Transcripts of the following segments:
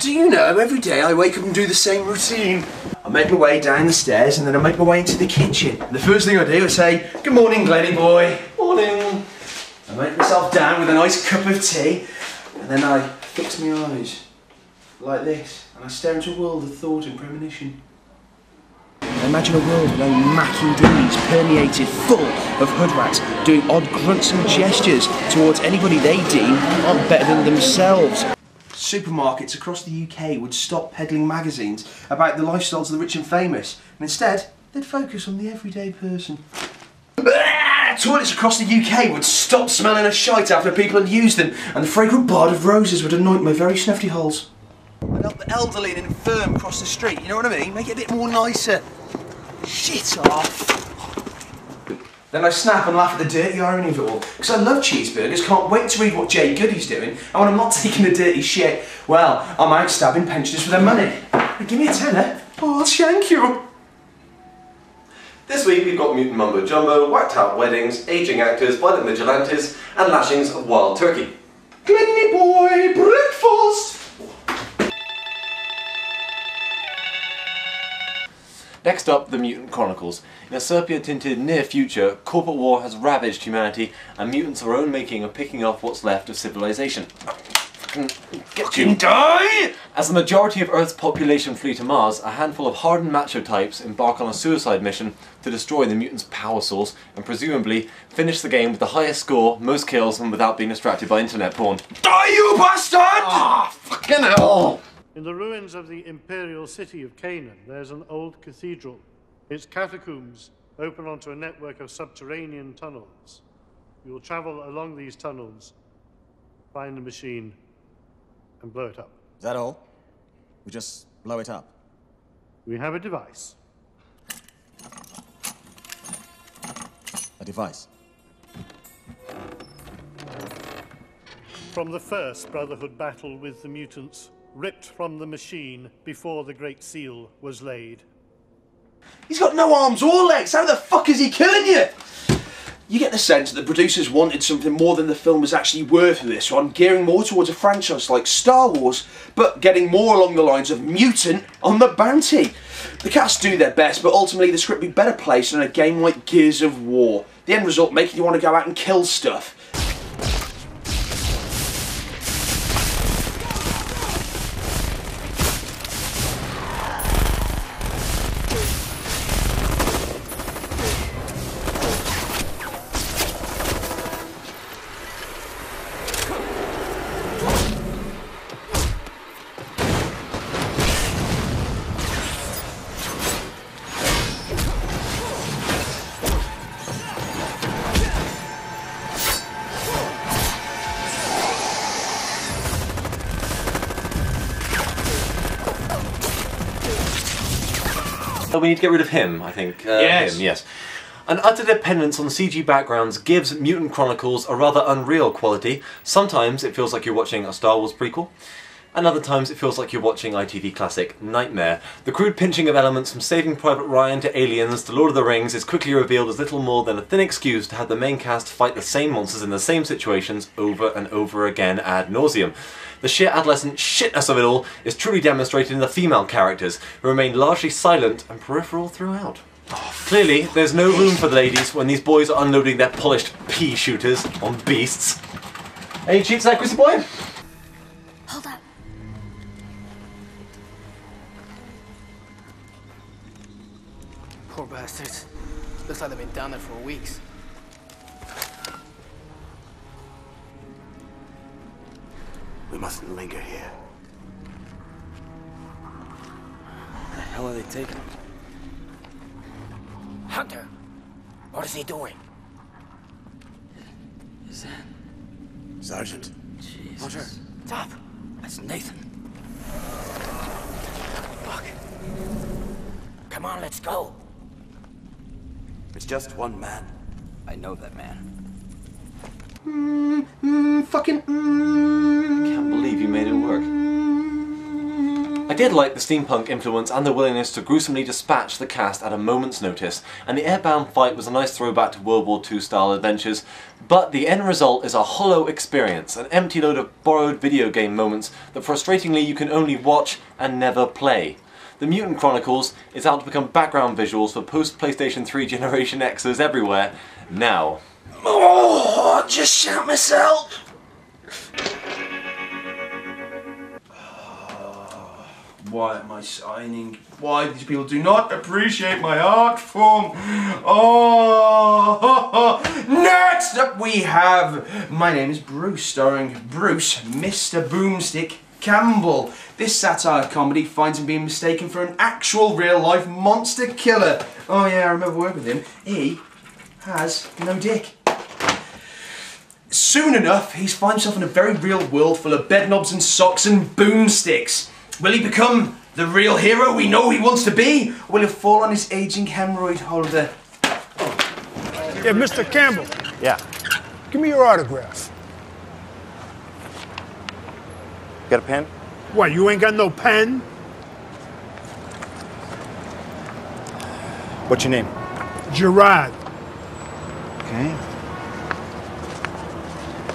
Do you know, every day I wake up and do the same routine. I make my way down the stairs and then I make my way into the kitchen. And the first thing I do is say, "Good morning, Glenny boy." Morning. I make myself down with a nice cup of tea and then I fix my eyes like this and I stare into a world of thought and premonition. I imagine a world with only Mackie D's permeated full of hood rats doing odd grunts and gestures towards anybody they deem are better than themselves. Supermarkets across the UK would stop peddling magazines about the lifestyles of the rich and famous, and instead they'd focus on the everyday person. Toilets across the UK would stop smelling of shite after people had used them, and the fragrant bard of roses would anoint my very snuffy holes. And help the elderly and infirm cross the street, you know what I mean? Make it a bit more nicer. Shit off. Then I snap and laugh at the dirty irony of it all, because I love cheeseburgers, can't wait to read what Jay Goody's doing, and when I'm not taking the dirty shit, well, I'm out stabbing pensioners for their money. Give me a tenner, I'll shank you. This week we've got mutant mumbo jumbo, whacked out weddings, ageing actors, violent vigilantes, and lashings of wild turkey. Glenny boy, breakfast! Next up, the Mutant Chronicles. In a sepia-tinted near future, corporate war has ravaged humanity, and mutants of our own making are picking off what's left of civilization. Get you! Die! As the majority of Earth's population flee to Mars, a handful of hardened macho types embark on a suicide mission to destroy the mutants' power source and presumably finish the game with the highest score, most kills, and without being distracted by internet porn. Die, you bastard! Ah, fucking hell! In the ruins of the imperial city of Canaan, there's an old cathedral. Its catacombs open onto a network of subterranean tunnels. You will travel along these tunnels, find the machine, and blow it up. Is that all? We just blow it up? We have a device. A device? From the first Brotherhood battle with the mutants, ripped from the machine before the Great Seal was laid. He's got no arms or legs, how the fuck is he killing you? You get the sense that the producers wanted something more than the film was actually worth for this one, gearing more towards a franchise like Star Wars, but getting more along the lines of Mutant on the Bounty. The cast do their best, but ultimately the script would be better placed in a game like Gears of War. The end result making you want to go out and kill stuff. So we need to get rid of him, I think. Yes. Him, yes. An utter dependence on CG backgrounds gives Mutant Chronicles a rather unreal quality. Sometimes it feels like you're watching a Star Wars prequel, and other times it feels like you're watching ITV classic Nightmare. The crude pinching of elements from Saving Private Ryan to Aliens to Lord of the Rings is quickly revealed as little more than a thin excuse to have the main cast fight the same monsters in the same situations over and over again ad nauseum. The sheer adolescent shitness of it all is truly demonstrated in the female characters, who remain largely silent and peripheral throughout. Clearly, there's no room for the ladies when these boys are unloading their polished pea shooters on beasts. Any cheats there, Chrissy boy? Hold up. Poor bastards. Looks like they've been down there for weeks. We mustn't linger here. Where the hell are they taking him? Hunter! What is he doing? Is that... Sergeant. Jesus. Hunter, stop! That's Nathan. Fuck. Come on, let's go. It's just one man. I know that man. Can't believe you made it work. I did like the steampunk influence and the willingness to gruesomely dispatch the cast at a moment's notice, and the airbound fight was a nice throwback to World War II style adventures, but the end result is a hollow experience, an empty load of borrowed video game moments that frustratingly you can only watch and never play. The Mutant Chronicles is out to become background visuals for post-PlayStation 3 Generation Xers everywhere now. Oh, just shot myself. Why am I signing? Why these people do not appreciate my art form? Oh, next up we have My Name is Bruce, starring Bruce, Mr. Boomstick Campbell. This satire comedy finds him being mistaken for an actual real-life monster killer. Oh yeah, I remember working with him. He has no dick. Soon enough, he finds himself in a very real world full of bedknobs and socks and boomsticks. Will he become the real hero we know he wants to be? Or will he fall on his aging hemorrhoid holder? Yeah, Mr. Campbell. Yeah. Give me your autograph. Got a pen? What, you ain't got no pen? What's your name? Gerard. Okay.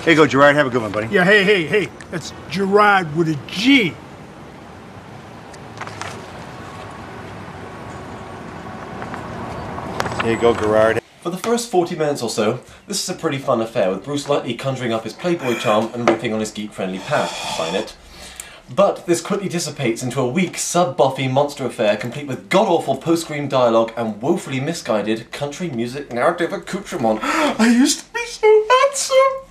Here you go, Gerard. Have a good one, buddy. Yeah, hey. That's Gerard with a G. Here you go, Gerard. For the first 40 minutes or so, this is a pretty fun affair, with Bruce lightly conjuring up his playboy charm and riffing on his geek-friendly past, sign it. But this quickly dissipates into a weak, sub-Buffy monster affair complete with god-awful post-scream dialogue and woefully misguided country music narrative accoutrement. I used to be so handsome!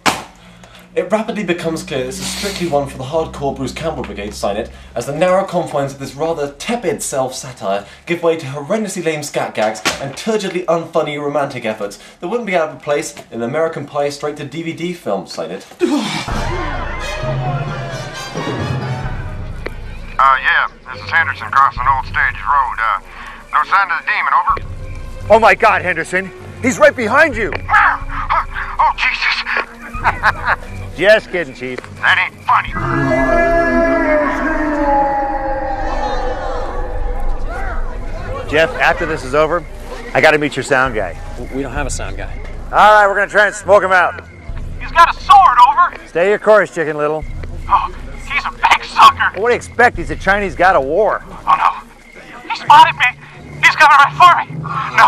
It rapidly becomes clear this is strictly one for the hardcore Bruce Campbell brigade, sign it, as the narrow confines of this rather tepid self-satire give way to horrendously lame scat gags and turgidly unfunny romantic efforts that wouldn't be out of place in an American Pie straight-to-DVD film, sign it. Yeah, this is Henderson crossing Old Stage Road. No sign of the demon, over? Oh my God, Henderson. He's right behind you. Oh, Jesus! Just kidding, Chief. That ain't funny. Jeff, after this is over, I gotta meet your sound guy. We don't have a sound guy. All right, we're gonna try and smoke him out. He's got a sword, over. Stay your course, Chicken Little. Oh, he's a big sucker. What do you expect? He's a Chinese god of war. Oh, no. He spotted me. He's coming right for me. No.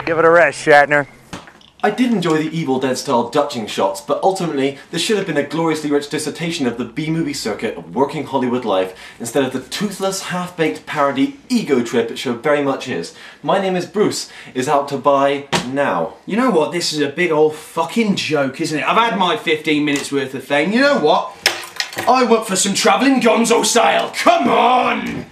Give it a rest, Shatner. I did enjoy the Evil Dead-style dutching shots, but ultimately this should have been a gloriously rich dissertation of the B-movie circuit of working Hollywood life, instead of the toothless, half-baked parody ego trip it so very much is. My Name is Bruce is out to buy now. You know what? This is a big old fucking joke, isn't it? I've had my 15 minutes worth of fame. You know what? I went for some travelling gonzo style. Come on!